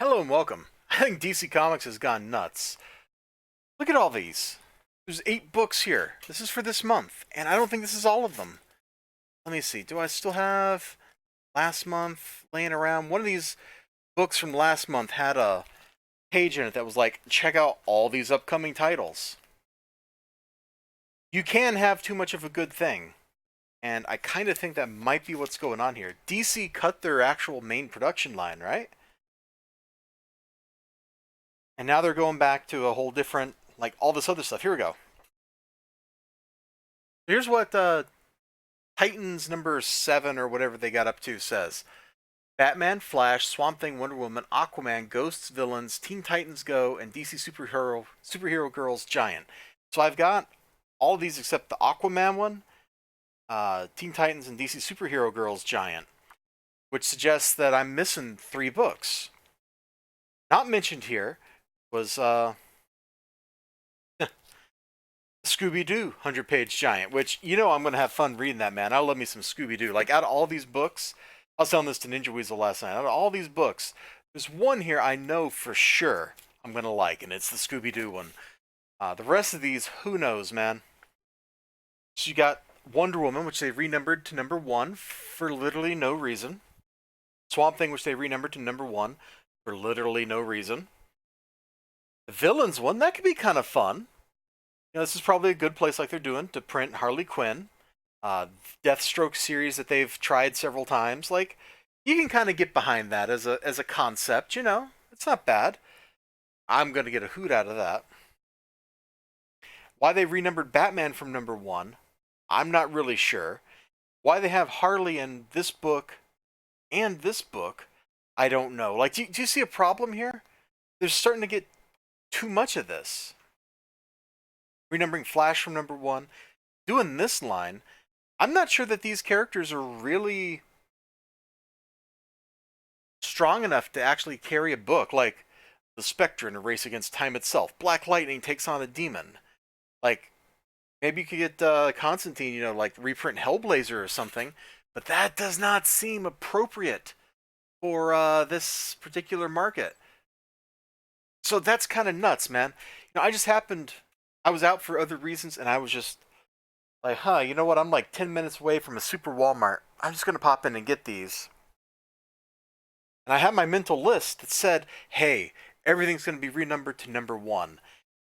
Hello and welcome. I think DC Comics has gone nuts. Look at all these. There's 8 books here. This is for this month, and I don't think this is all of them. Let me see. Do I still have last month laying around? One of these books from last month had a page in it that was like, check out all these upcoming titles. You can have too much of a good thing, and I kind of think that might be what's going on here. DC cut their actual main production line, right? And now they're going back to a whole different, like all this other stuff. Here we go. Here's what Titans number 7 or whatever they got up to says. Batman, Flash, Swamp Thing, Wonder Woman, Aquaman, Ghosts, Villains, Teen Titans Go, and DC Superhero Girls Giant. So I've got all of these except the Aquaman one, Teen Titans, and DC Superhero Girls Giant, which suggests that I'm missing 3 books. Not mentioned here was Scooby-Doo 100-page giant, which, you know, I'm going to have fun reading that, man. I love me some Scooby-Doo. Like, out of all these books, I was telling this to Ninja Weasel last night. Out of all these books, there's one here I know for sure I'm going to like, and it's the Scooby-Doo one. The rest of these, who knows, man. So you got Wonder Woman, which they renumbered to number 1 for literally no reason. Swamp Thing, which they renumbered to number 1 for literally no reason. The Villains one, that could be kind of fun. You know, this is probably a good place, like they're doing, to print Harley Quinn, Deathstroke series that they've tried several times. Like, you can kind of get behind that as a concept. You know, it's not bad. I'm gonna get a hoot out of that. Why they renumbered Batman from number 1, I'm not really sure. Why they have Harley in this book and this book, I don't know. Like, do you see a problem here? They're starting to get too much of this. Renumbering Flash from number 1, doing this line. I'm not sure that these characters are really strong enough to actually carry a book. Like the Spectre in a race against time itself. Black Lightning takes on a demon. Like, maybe you could get Constantine, you know, like reprint Hellblazer or something. But that does not seem appropriate for this particular market. So that's kind of nuts, man. You know, I was out for other reasons, and I was just like, you know what? I'm like 10 minutes away from a super Walmart. I'm just going to pop in and get these. And I had my mental list that said, hey, everything's going to be renumbered to number 1.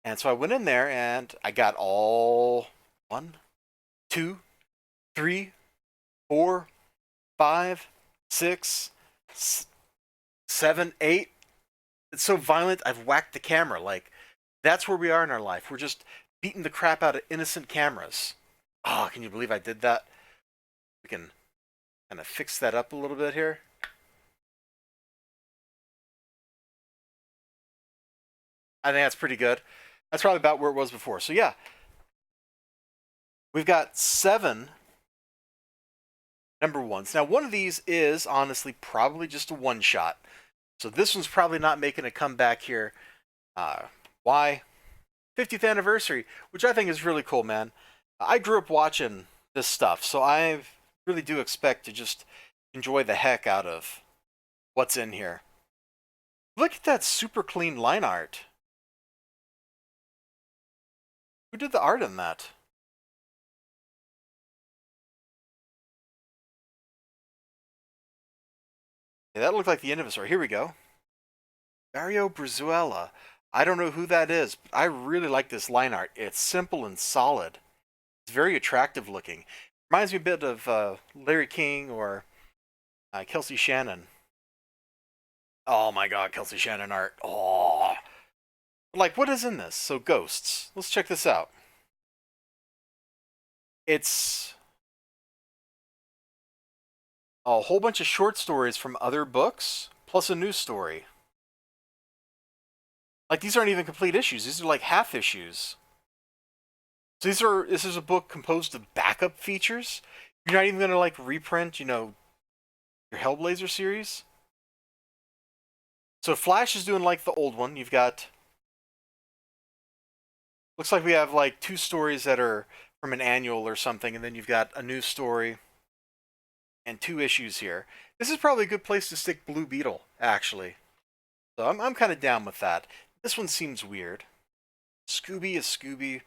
And so I went in there and I got all 1, 2, 3, 4, 5, 6, 7, 8. It's so violent, I've whacked the camera. Like, that's where we are in our life. We're just beating the crap out of innocent cameras. Oh, can you believe I did that? We can kind of fix that up a little bit here. I think that's pretty good. That's probably about where it was before. So yeah, we've got 7 number 1s. Now, one of these is honestly probably just a one-shot. So this one's probably not making a comeback here. Why? 50th anniversary, which I think is really cool, man. I grew up watching this stuff, so I really do expect to just enjoy the heck out of what's in here. Look at that super clean line art. Who did the art in that? Yeah, that looked like the end of a story. Here we go. Mario Brizuela. I don't know who that is, but I really like this line art. It's simple and solid. It's very attractive looking. Reminds me a bit of Larry King or Kelsey Shannon. Oh my god, Kelsey Shannon art. Oh. Like, what is in this? So, Ghosts. Let's check this out. It's a whole bunch of short stories from other books, plus a new story. Like, these aren't even complete issues. These are like half issues. So this is a book composed of backup features. You're not even gonna like reprint, you know, your Hellblazer series. So Flash is doing like the old one. You've got, looks like we have like 2 stories that are from an annual or something, and then you've got a new story and 2 issues here. This is probably a good place to stick Blue Beetle, actually. So I'm kind of down with that. This one seems weird. Scooby is Scooby. Let's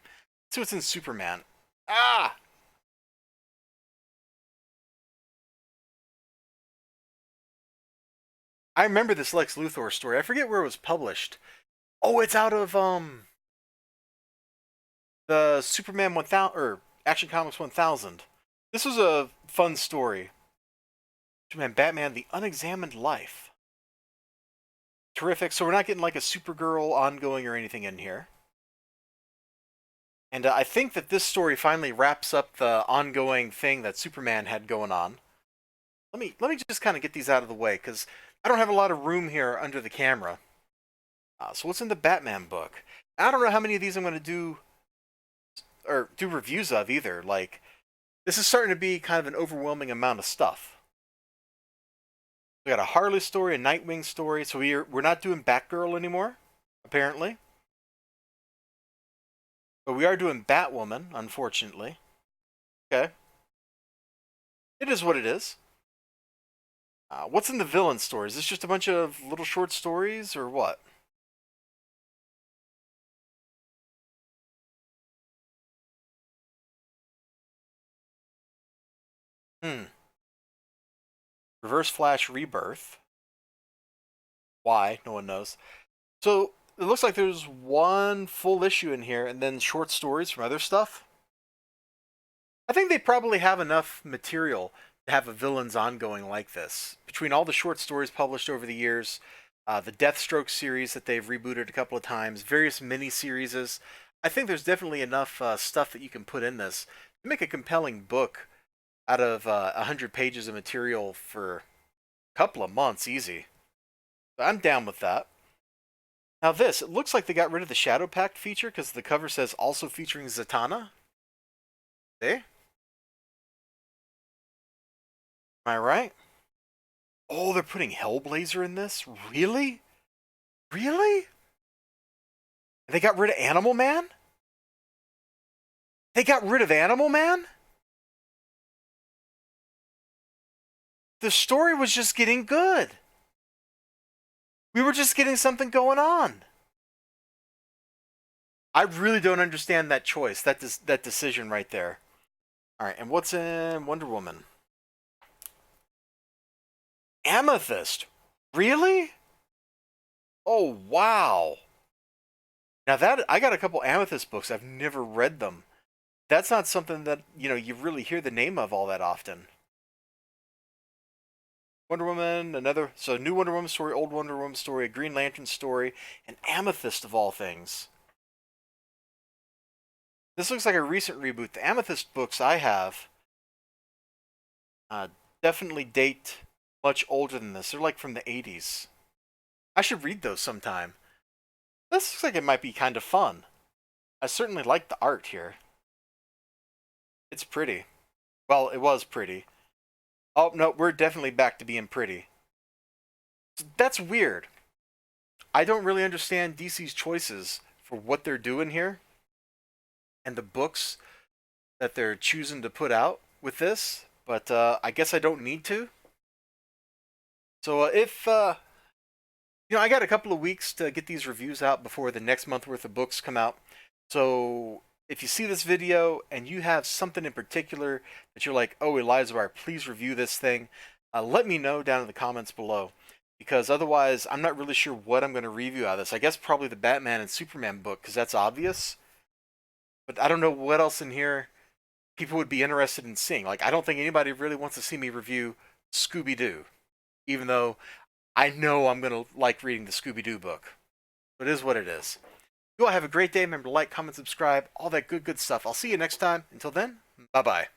see what's in Superman. Ah! I remember this Lex Luthor story. I forget where it was published. Oh, it's out of the Superman 1000 or Action Comics 1000. This was a fun story. Superman Batman The Unexamined Life. Terrific. So we're not getting like a Supergirl ongoing or anything in here. And I think that this story finally wraps up the ongoing thing that Superman had going on. Let me just kind of get these out of the way because I don't have a lot of room here under the camera. So what's in the Batman book? I don't know how many of these I'm going to do or do reviews of either. Like this is starting to be kind of an overwhelming amount of stuff. We got a Harley story, a Nightwing story. So we're not doing Batgirl anymore, apparently. But we are doing Batwoman, unfortunately. Okay. It is what it is. What's in the villain story? Is this just a bunch of little short stories or what? Hmm. Reverse Flash Rebirth. Why? No one knows. So it looks like there's one full issue in here and then short stories from other stuff. I think they probably have enough material to have a villains ongoing like this. Between all the short stories published over the years, the Deathstroke series that they've rebooted a couple of times, various mini-series, I think there's definitely enough stuff that you can put in this to make a compelling book out of 100 pages of material for a couple of months easy. I'm down with that. Now this, it looks like they got rid of the Shadow Pact feature because the cover says also featuring Zatanna. See? Am I right? Oh, they're putting Hellblazer in this? Really? Really? They got rid of Animal Man? They got rid of Animal Man? The story was just getting good. We were just getting something going on. I really don't understand that choice, that decision right there. All right, and what's in Wonder Woman? Amethyst. Really? Oh, wow. Now that I got a couple Amethyst books. I've never read them. That's not something that, you really hear the name of all that often. Wonder Woman, so new Wonder Woman story, old Wonder Woman story, a Green Lantern story, and Amethyst of all things. This looks like a recent reboot. The Amethyst books I have definitely date much older than this. They're like from the 80s. I should read those sometime. This looks like it might be kind of fun. I certainly like the art here. It's pretty. Well, it was pretty. Oh, no, we're definitely back to being pretty. That's weird. I don't really understand DC's choices for what they're doing here and the books that they're choosing to put out with this, but I guess I don't need to. So if I got a couple of weeks to get these reviews out before the next month worth of books come out. So if you see this video and you have something in particular that you're like, oh, Elizibar, please review this thing, let me know down in the comments below. Because otherwise, I'm not really sure what I'm going to review out of this. I guess probably the Batman and Superman book, because that's obvious. But I don't know what else in here people would be interested in seeing. Like, I don't think anybody really wants to see me review Scooby-Doo. Even though I know I'm going to like reading the Scooby-Doo book. But it is what it is. You all have a great day. Remember to like, comment, subscribe, all that good stuff. I'll see you next time. Until then, bye-bye.